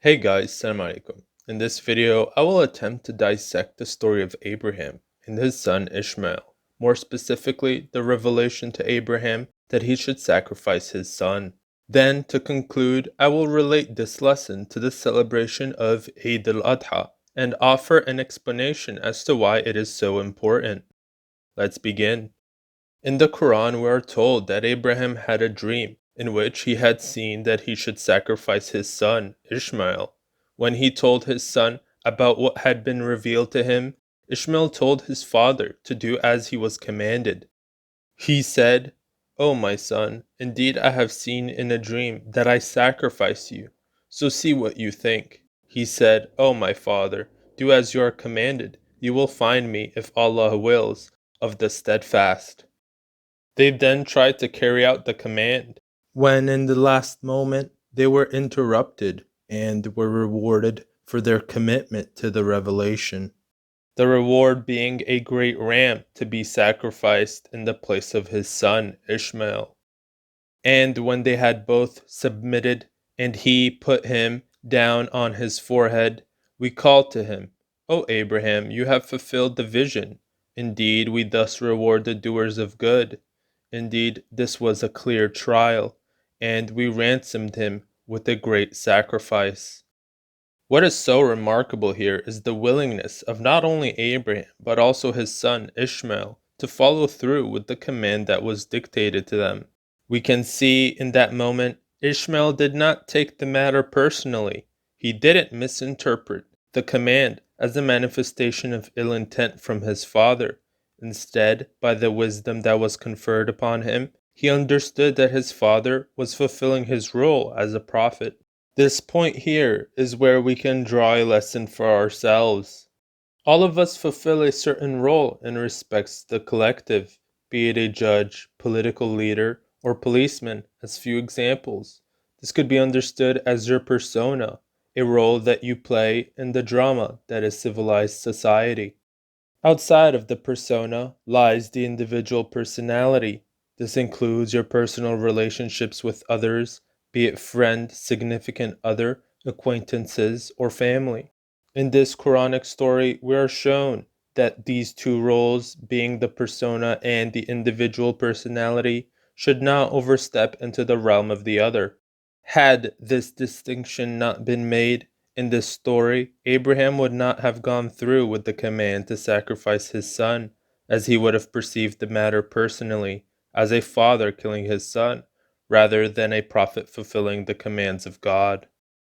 Hey guys, Salam Alaikum. In this video, I will attempt to dissect the story of Abraham and his son Ishmael. More specifically, the revelation to Abraham that he should sacrifice his son. Then, to conclude, I will relate this lesson to the celebration of al-Adha and offer an explanation as to why it is so important. Let's begin. In the Quran, we are told that Abraham had a dream in which he had seen that he should sacrifice his son, Ishmael. When he told his son about what had been revealed to him, Ishmael told his father to do as he was commanded. He said, "O my son, indeed I have seen in a dream that I sacrifice you, so see what you think." He said, "O my father, do as you are commanded. You will find me, if Allah wills, of the steadfast." They then tried to carry out the command, when in the last moment they were interrupted and were rewarded for their commitment to the revelation. The reward being a great ram to be sacrificed in the place of his son Ishmael. And when they had both submitted, and he put him down on his forehead, we called to him, "O Abraham, you have fulfilled the vision. Indeed, we thus reward the doers of good. Indeed, this was a clear trial, and we ransomed him with a great sacrifice." What is so remarkable here is the willingness of not only Abraham, but also his son Ishmael to follow through with the command that was dictated to them. We can see in that moment, Ishmael did not take the matter personally. He didn't misinterpret the command as a manifestation of ill intent from his father. Instead, by the wisdom that was conferred upon him, he understood that his father was fulfilling his role as a prophet. This point here is where we can draw a lesson for ourselves. All of us fulfill a certain role in respects to the collective, be it a judge, political leader, or policeman, as few examples. This could be understood as your persona, a role that you play in the drama that is civilized society. Outside of the persona lies the individual personality. This includes your personal relationships with others, be it friend, significant other, acquaintances, or family. In this Quranic story, we are shown that these two roles, being the persona and the individual personality, should not overstep into the realm of the other. Had this distinction not been made in this story, Abraham would not have gone through with the command to sacrifice his son, as he would have perceived the matter personally, as a father killing his son, rather than a prophet fulfilling the commands of God.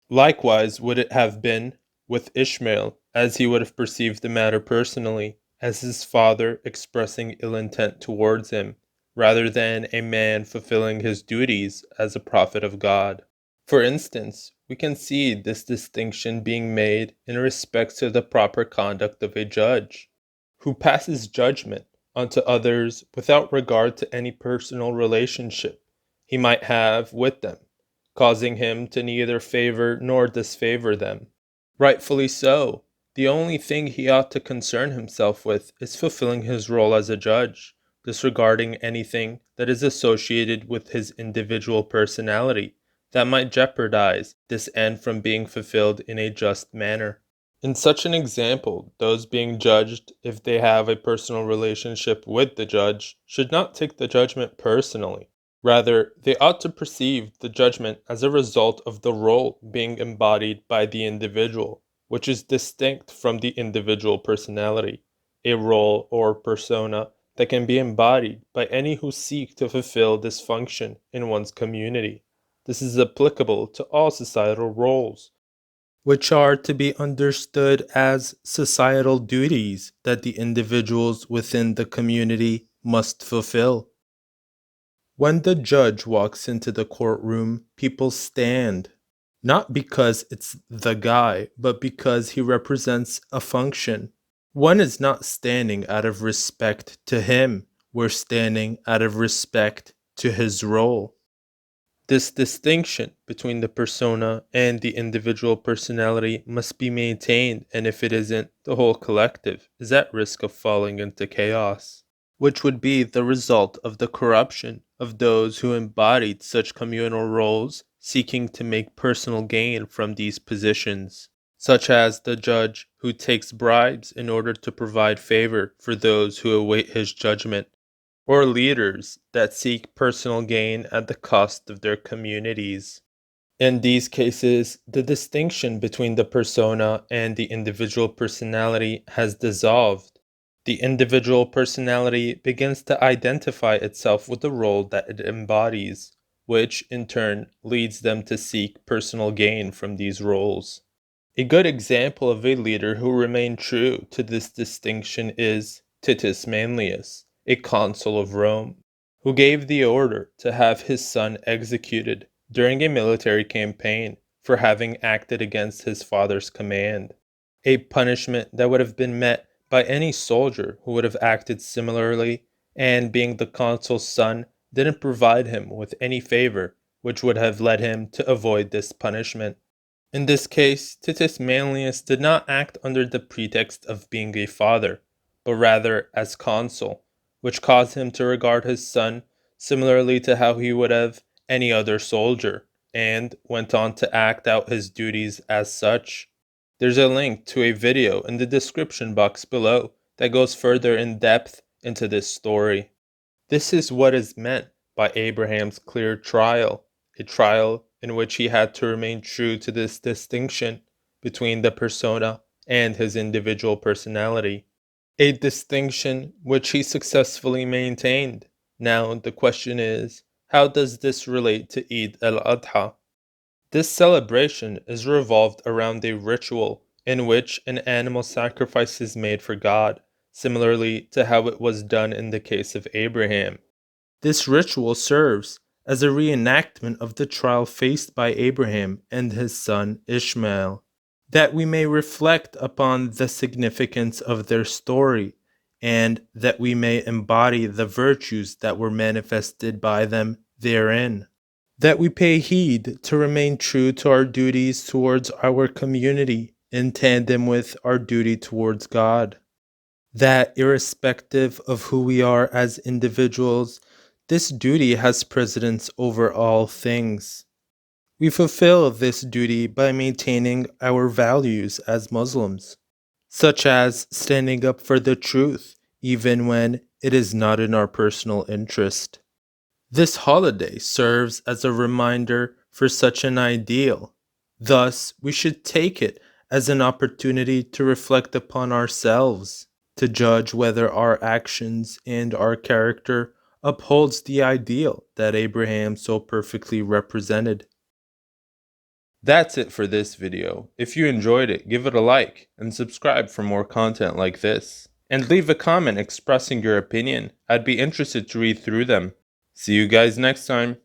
Likewise would it have been with Ishmael, as he would have perceived the matter personally, as his father expressing ill intent towards him, rather than a man fulfilling his duties as a prophet of God. For instance, we can see this distinction being made in respect to the proper conduct of a judge, who passes judgment unto others without regard to any personal relationship he might have with them, causing him to neither favor nor disfavor them. Rightfully so. The only thing he ought to concern himself with is fulfilling his role as a judge, disregarding anything that is associated with his individual personality that might jeopardize this end from being fulfilled in a just manner. In such an example, those being judged, if they have a personal relationship with the judge, should not take the judgment personally. Rather, they ought to perceive the judgment as a result of the role being embodied by the individual, which is distinct from the individual personality, a role or persona that can be embodied by any who seek to fulfill this function in one's community. This is applicable to all societal roles, which are to be understood as societal duties that the individuals within the community must fulfill. When the judge walks into the courtroom, people stand, not because it's the guy, but because he represents a function. One is not standing out of respect to him, we're standing out of respect to his role. This distinction between the persona and the individual personality must be maintained, and if it isn't, the whole collective is at risk of falling into chaos, which would be the result of the corruption of those who embodied such communal roles seeking to make personal gain from these positions, such as the judge who takes bribes in order to provide favor for those who await his judgment, or leaders that seek personal gain at the cost of their communities. In these cases, the distinction between the persona and the individual personality has dissolved. The individual personality begins to identify itself with the role that it embodies, which in turn leads them to seek personal gain from these roles. A good example of a leader who remained true to this distinction is Titus Manlius, a consul of Rome, who gave the order to have his son executed during a military campaign for having acted against his father's command, a punishment that would have been met by any soldier who would have acted similarly, and being the consul's son didn't provide him with any favor which would have led him to avoid this punishment. In this case, Titus Manlius did not act under the pretext of being a father, but rather as consul, which caused him to regard his son similarly to how he would have any other soldier, and went on to act out his duties as such. There's a link to a video in the description box below that goes further in depth into this story. This is what is meant by Abraham's clear trial, a trial in which he had to remain true to this distinction between the persona and his individual personality, a distinction which he successfully maintained. Now, the question is, how does this relate to Eid al-Adha? This celebration is revolved around a ritual in which an animal sacrifice is made for God, similarly to how it was done in the case of Abraham. This ritual serves as a reenactment of the trial faced by Abraham and his son Ishmael, that we may reflect upon the significance of their story, and that we may embody the virtues that were manifested by them therein. That we pay heed to remain true to our duties towards our community in tandem with our duty towards God. That irrespective of who we are as individuals, this duty has precedence over all things. We fulfill this duty by maintaining our values as Muslims, such as standing up for the truth even when it is not in our personal interest. This holiday serves as a reminder for such an ideal. Thus, we should take it as an opportunity to reflect upon ourselves, to judge whether our actions and our character upholds the ideal that Abraham so perfectly represented. That's it for this video. If you enjoyed it, give it a like and subscribe for more content like this. And leave a comment expressing your opinion. I'd be interested to read through them. See you guys next time.